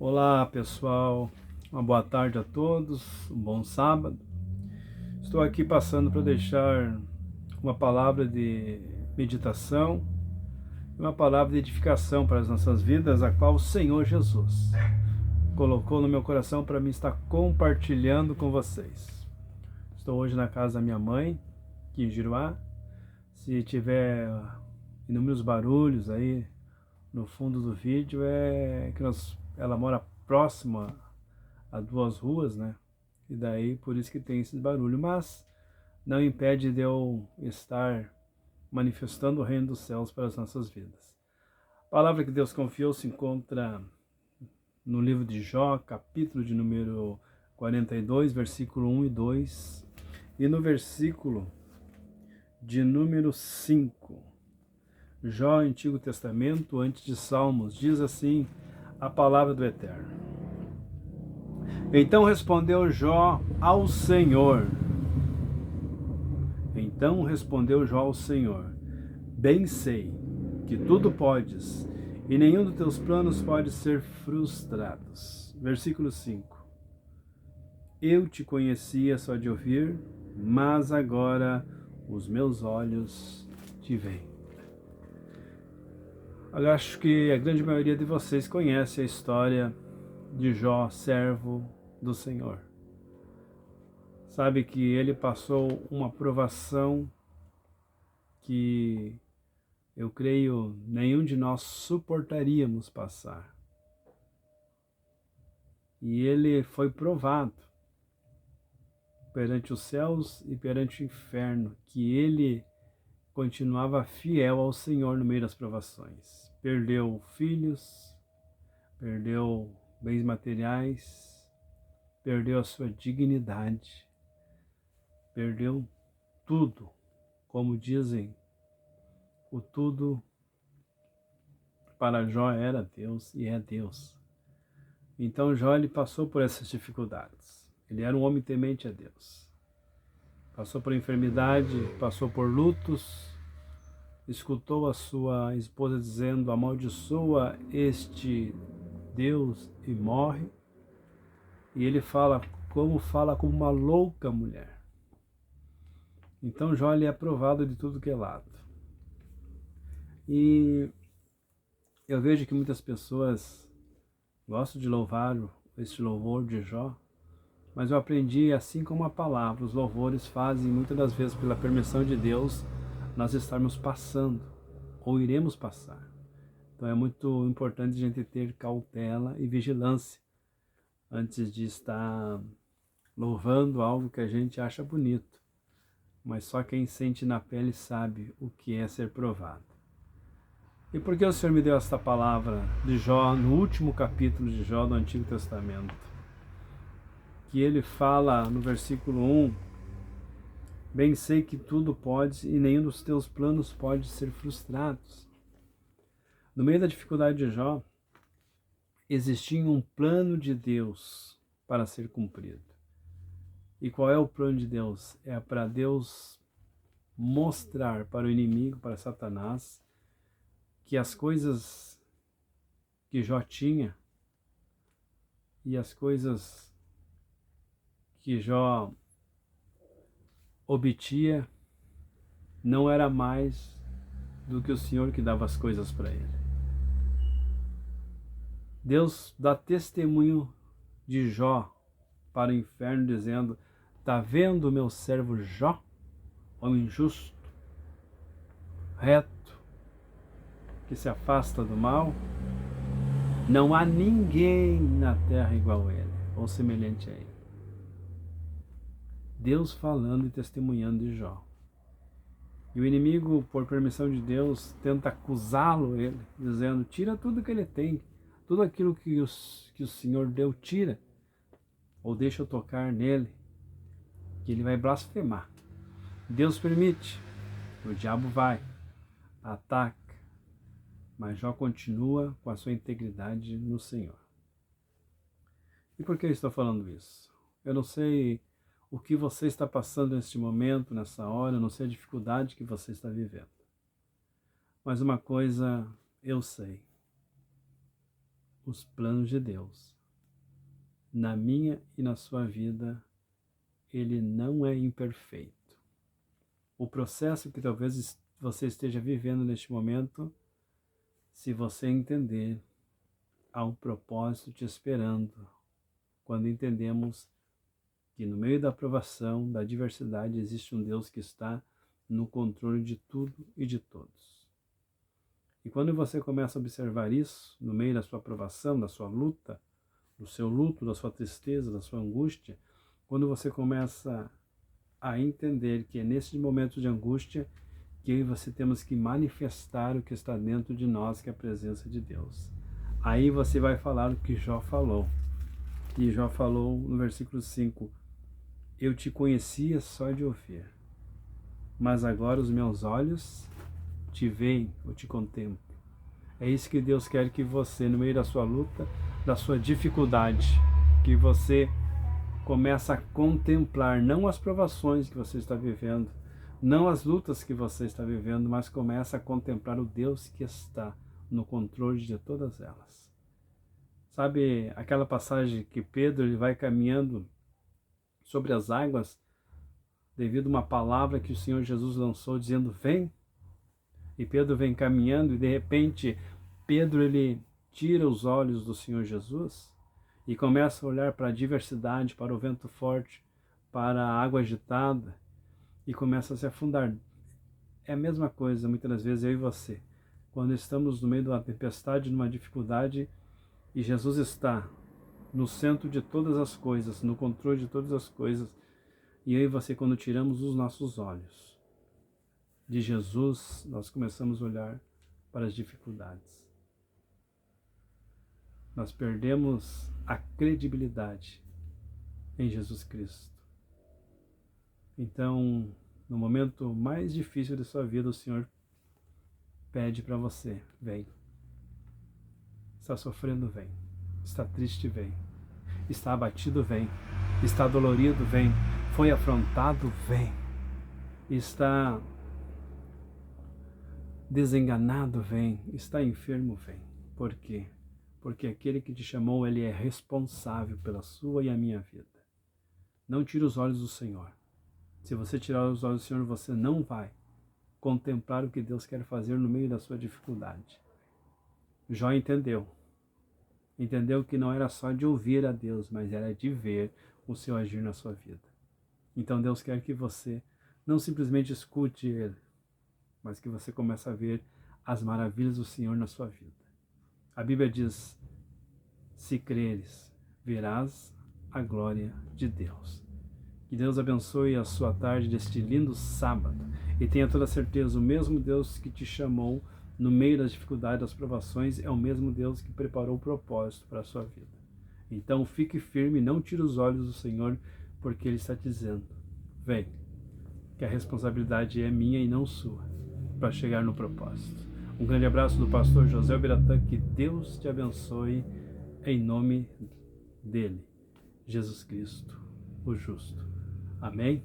Olá pessoal, uma boa tarde a todos, um bom sábado. Estou aqui passando para deixar uma palavra de meditação e uma palavra de edificação para as nossas vidas, a qual o Senhor Jesus colocou no meu coração para mim estar compartilhando com vocês. Estou hoje na casa da minha mãe, aqui em Giruá. Se tiver inúmeros barulhos aí no fundo do vídeo, é que ela mora próxima a duas ruas, né? E daí por isso que tem esse barulho, mas não impede de eu estar manifestando o reino dos céus para as nossas vidas. A palavra que Deus confiou se encontra no livro de Jó, capítulo de número 42, versículo 1 e 2, e no versículo de número 5. Jó, Antigo Testamento, antes de Salmos, diz assim a palavra do Eterno. Então respondeu Jó ao Senhor. Bem sei que tudo podes, e nenhum dos teus planos pode ser frustrado. Versículo 5. Eu te conhecia só de ouvir, mas agora os meus olhos te veem. Eu acho que a grande maioria de vocês conhece a história de Jó, servo do Senhor. Sabe que ele passou uma provação que eu creio nenhum de nós suportaríamos passar. E ele foi provado perante os céus e perante o inferno, que ele continuava fiel ao Senhor no meio das provações. Perdeu filhos, perdeu bens materiais, perdeu a sua dignidade, perdeu tudo. Como dizem, o tudo para Jó era Deus e é Deus. Então Jó ele passou por essas dificuldades. Ele era um homem temente a Deus. Passou por enfermidade, passou por lutos, escutou a sua esposa dizendo: amaldiçoa este Deus e morre. E ele fala como uma louca mulher. Então Jó ele é provado de tudo que é lado. E eu vejo que muitas pessoas gostam de louvar este louvor de Jó, mas eu aprendi, assim como a palavra, os louvores fazem muitas das vezes pela permissão de Deus nós estarmos passando, ou iremos passar. Então é muito importante a gente ter cautela e vigilância antes de estar louvando algo que a gente acha bonito, mas só quem sente na pele sabe o que é ser provado. E por que o Senhor me deu esta palavra de Jó, no último capítulo de Jó do Antigo Testamento? Que ele fala no versículo 1, bem sei que tudo podes e nenhum dos teus planos pode ser frustrados. No meio da dificuldade de Jó, existia um plano de Deus para ser cumprido. E qual é o plano de Deus? É para Deus mostrar para o inimigo, para Satanás, que as coisas que Jó tinha e as coisas que Jó obtinha não era mais do que o Senhor que dava as coisas para ele. Deus dá testemunho de Jó para o inferno dizendo: tá vendo o meu servo Jó, homem justo, reto, que se afasta do mal? Não há ninguém na terra igual a ele, ou semelhante a ele. Deus falando e testemunhando de Jó. E o inimigo, por permissão de Deus, tenta acusá-lo, ele, dizendo: tira tudo que ele tem, tudo aquilo que o Senhor deu, tira, ou deixa eu tocar nele, que ele vai blasfemar. Deus permite, o diabo vai, ataca, mas Jó continua com a sua integridade no Senhor. E por que eu estou falando isso? Eu não sei o que você está passando neste momento, nessa hora, eu não sei a dificuldade que você está vivendo. Mas uma coisa eu sei. os planos de Deus na minha e na sua vida, ele não é imperfeito. O processo que talvez você esteja vivendo neste momento, se você entender, há um propósito te esperando, quando entendemos que no meio da provação, da adversidade, existe um Deus que está no controle de tudo e de todos. E quando você começa a observar isso, no meio da sua provação, da sua luta, do seu luto, da sua tristeza, da sua angústia, quando você começa a entender que é nesses momentos de angústia que eu e você temos que manifestar o que está dentro de nós, que é a presença de Deus. Aí você vai falar o que Jó falou. E Jó falou no versículo 5, eu te conhecia só de ouvir, mas agora os meus olhos te veem, eu te contemplo. É isso que Deus quer que você, no meio da sua luta, da sua dificuldade, que você comece a contemplar não as provações que você está vivendo, não as lutas que você está vivendo, mas comece a contemplar o Deus que está no controle de todas elas. Sabe aquela passagem que Pedro ele vai caminhando sobre as águas devido a uma palavra que o Senhor Jesus lançou dizendo, vem? E Pedro vem caminhando e de repente Pedro ele tira os olhos do Senhor Jesus e começa a olhar para a adversidade, para o vento forte, para a água agitada e começa a se afundar. É a mesma coisa muitas das vezes eu e você. Quando estamos no meio de uma tempestade, numa dificuldade e Jesus está no centro de todas as coisas, no controle de todas as coisas, e eu e você quando tiramos os nossos olhos de Jesus, nós começamos a olhar para as dificuldades. Nós perdemos a credibilidade em Jesus Cristo. Então, no momento mais difícil de sua vida, o Senhor pede para você, vem. Está sofrendo, vem. Está triste, vem. Está abatido, vem. Está dolorido, vem. Foi afrontado, vem. Está desenganado, vem. Está enfermo, vem. Por quê? Porque aquele que te chamou, ele é responsável pela sua e a minha vida. Não tire os olhos do Senhor. Se você tirar os olhos do Senhor, você não vai contemplar o que Deus quer fazer no meio da sua dificuldade. Jó entendeu. Entendeu que não era só de ouvir a Deus, mas era de ver o seu agir na sua vida. Então Deus quer que você não simplesmente escute Ele, mas que você comece a ver as maravilhas do Senhor na sua vida. A Bíblia diz, se creres, verás a glória de Deus. Que Deus abençoe a sua tarde deste lindo sábado e tenha toda a certeza, o mesmo Deus que te chamou no meio das dificuldades, das provações, é o mesmo Deus que preparou o propósito para a sua vida. Então fique firme, não tire os olhos do Senhor, porque Ele está te dizendo, vem, que a responsabilidade é minha e não sua, para chegar no propósito. Um grande abraço do pastor José Biratã, que Deus te abençoe em nome dele, Jesus Cristo, o justo. Amém?